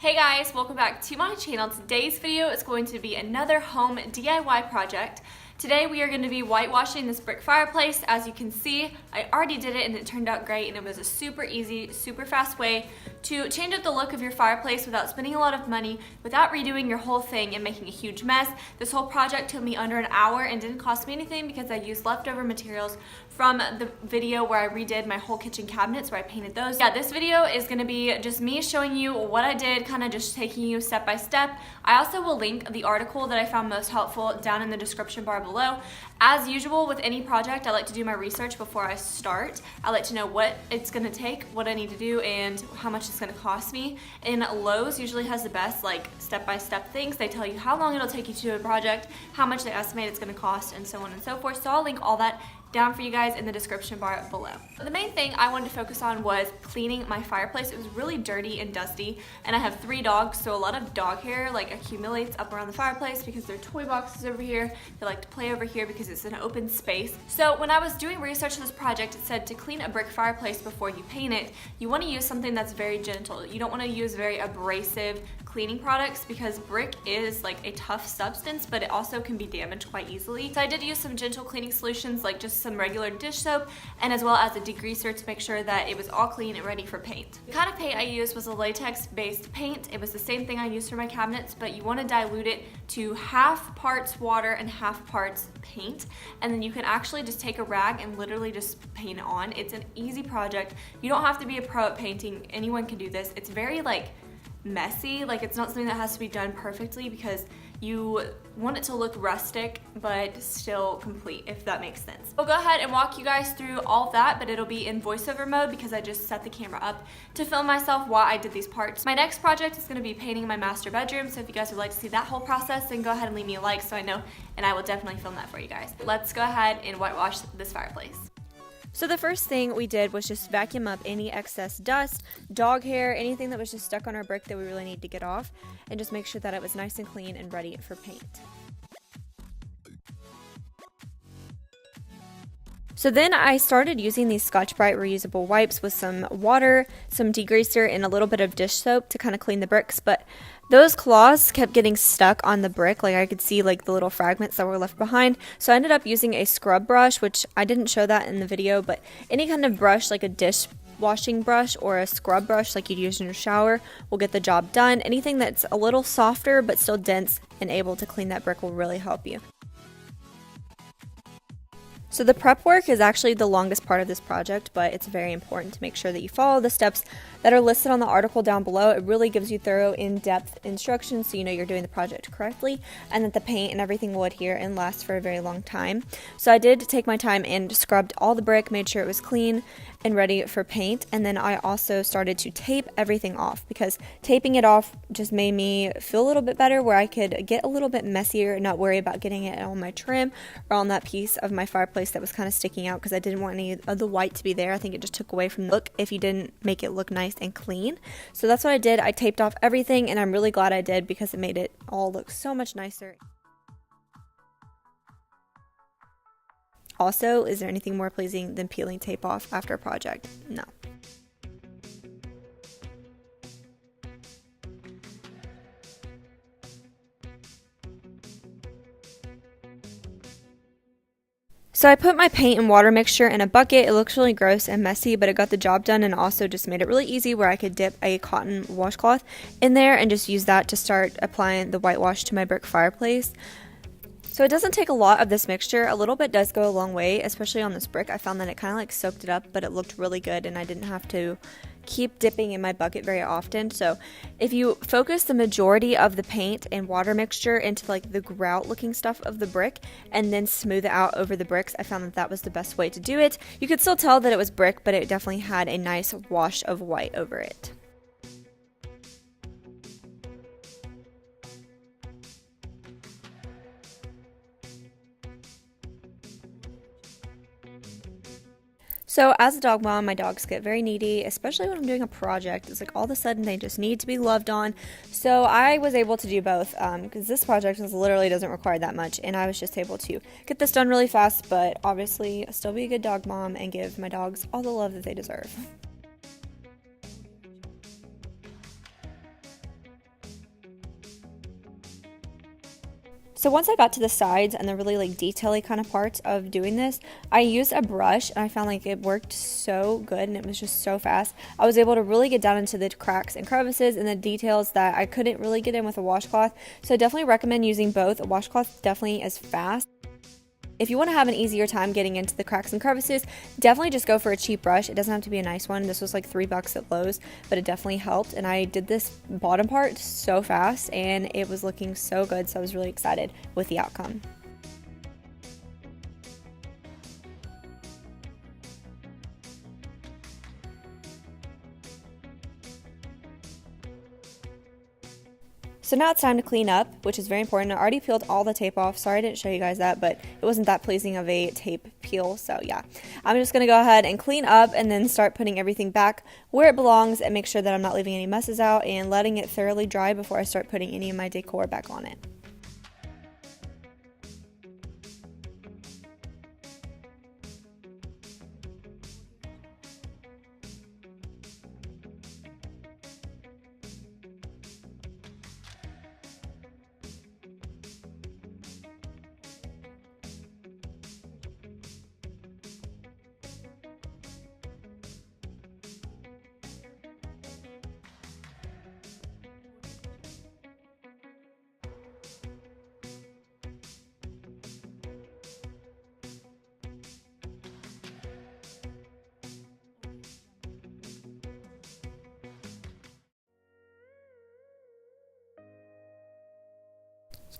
Hey guys, welcome back to my channel. Today's video is going to be another home DIY project. Today we are going to be whitewashing this brick fireplace. As you can see, I already did it and it turned out great, and it was a super easy, super fast way to change up the look of your fireplace without spending a lot of money, without redoing your whole thing and making a huge mess. This whole project took me under an hour and didn't cost me anything because I used leftover materials from the video where I redid my whole kitchen cabinets, where I painted those. Yeah, this video is going to be just me showing you what I did, kind of just taking you step by step. I also will link the article that I found most helpful down in the description bar below. As usual with any project, I like to do my research before I start. I like to know what it's going to take, what I need to do, and how much it's going to cost me. And Lowe's usually has the best like step-by-step things. They tell you how long it'll take you to do a project, how much they estimate it's going to cost, and so on and so forth. So I'll link all that down for you guys in the description bar below. The main thing I wanted to focus on was cleaning my fireplace. It was really dirty and dusty, and I have 3 dogs, so a lot of dog hair like accumulates up around the fireplace because there are toy boxes over here. They like to play over here because it's an open space. So when I was doing research for this project, it said to clean a brick fireplace before you paint it, you want to use something that's very gentle. You don't want to use very abrasive cleaning products because brick is like a tough substance, but it also can be damaged quite easily. So I did use some gentle cleaning solutions, like just some regular dish soap, and as well as a degreaser to make sure that it was all clean and ready for paint. The kind of paint I used was a latex based paint. It was the same thing I used for my cabinets, but you want to dilute it to half parts water and half parts paint, and then you can actually just take a rag and literally just paint it on. It's an easy project. You don't have to be a pro at painting. Anyone can do this. It's very like messy, like it's not something that has to be done perfectly because you want it to look rustic but still complete, if that makes sense. I'll go ahead and walk you guys through all of that, but it'll be in voiceover mode because I just set the camera up to film myself while I did these parts. My next project is going to be painting my master bedroom, so if you guys would like to see that whole process, then go ahead and leave me a like so I know, and I will definitely film that for you guys. Let's go ahead and whitewash this fireplace. So the first thing we did was just vacuum up any excess dust, dog hair, anything that was just stuck on our brick that we really need to get off, and just make sure that it was nice and clean and ready for paint. So then I started using these Scotch-Brite reusable wipes with some water, some degreaser, and a little bit of dish soap to kind of clean the bricks, but those claws kept getting stuck on the brick. Like I could see like the little fragments that were left behind. So I ended up using a scrub brush, which I didn't show that in the video, but any kind of brush like a dishwashing brush or a scrub brush like you'd use in your shower will get the job done. Anything that's a little softer but still dense and able to clean that brick will really help you. So the prep work is actually the longest part of this project, but it's very important to make sure that you follow the steps that are listed on the article down below. It really gives you thorough, in-depth instructions so you know you're doing the project correctly and that the paint and everything will adhere and last for a very long time. So I did take my time and scrubbed all the brick, made sure it was clean and ready for paint, and then I also started to tape everything off because taping it off just made me feel a little bit better, where I could get a little bit messier and not worry about getting it on my trim or on that piece of my fireplace that was kind of sticking out, because I didn't want any of the white to be there. I think it just took away from the look if you didn't make it look nice and clean. So that's what I did. I taped off everything, and I'm really glad I did because it made it all look so much nicer. Also, is there anything more pleasing than peeling tape off after a project? No. So I put my paint and water mixture in a bucket. It looks really gross and messy, but it got the job done, and also just made it really easy where I could dip a cotton washcloth in there and just use that to start applying the whitewash to my brick fireplace. So it doesn't take a lot of this mixture. A little bit does go a long way, especially on this brick. I found that it kind of like soaked it up, but it looked really good, and I didn't have to keep dipping in my bucket very often. So if you focus the majority of the paint and water mixture into like the grout looking stuff of the brick and then smooth it out over the bricks, I found that that was the best way to do it. You could still tell that it was brick, but it definitely had a nice wash of white over it. So as a dog mom, my dogs get very needy, especially when I'm doing a project. It's like all of a sudden they just need to be loved on. So I was able to do both because this project literally doesn't require that much, and I was just able to get this done really fast, but obviously still be a good dog mom and give my dogs all the love that they deserve. So once I got to the sides and the really like detail-y kind of parts of doing this, I used a brush and I found like it worked so good and it was just so fast. I was able to really get down into the cracks and crevices and the details that I couldn't really get in with a washcloth. So I definitely recommend using both. A washcloth definitely is fast. If you want to have an easier time getting into the cracks and crevices, definitely just go for a cheap brush. It doesn't have to be a nice one. This was like $3 at Lowe's, but it definitely helped. And I did this bottom part so fast and it was looking so good. So I was really excited with the outcome. So now it's time to clean up, which is very important. I already peeled all the tape off. Sorry I didn't show you guys that, but it wasn't that pleasing of a tape peel. So yeah, I'm just going to go ahead and clean up and then start putting everything back where it belongs and make sure that I'm not leaving any messes out and letting it thoroughly dry before I start putting any of my decor back on it.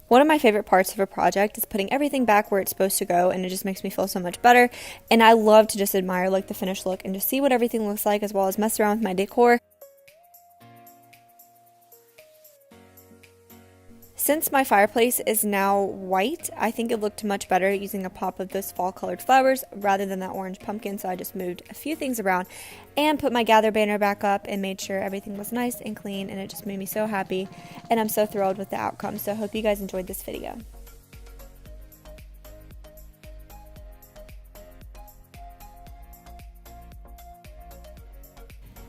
One of my favorite parts of a project is putting everything back where it's supposed to go, and it just makes me feel so much better. And I love to just admire like the finished look and just see what everything looks like, as well as mess around with my decor. Since my fireplace is now white, I think it looked much better using a pop of those fall colored flowers rather than that orange pumpkin. So I just moved a few things around and put my gather banner back up and made sure everything was nice and clean, and it just made me so happy and I'm so thrilled with the outcome. So I hope you guys enjoyed this video.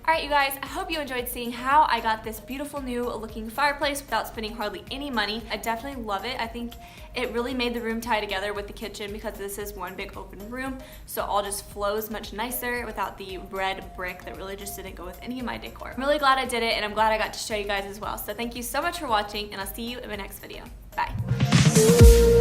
Alright you guys, I hope you enjoyed seeing how I got this beautiful new looking fireplace without spending hardly any money. I definitely love it. I think it really made the room tie together with the kitchen because this is one big open room, so all just flows much nicer without the red brick that really just didn't go with any of my decor. I'm really glad I did it, and I'm glad I got to show you guys as well. So thank you so much for watching, and I'll see you in my next video. Bye.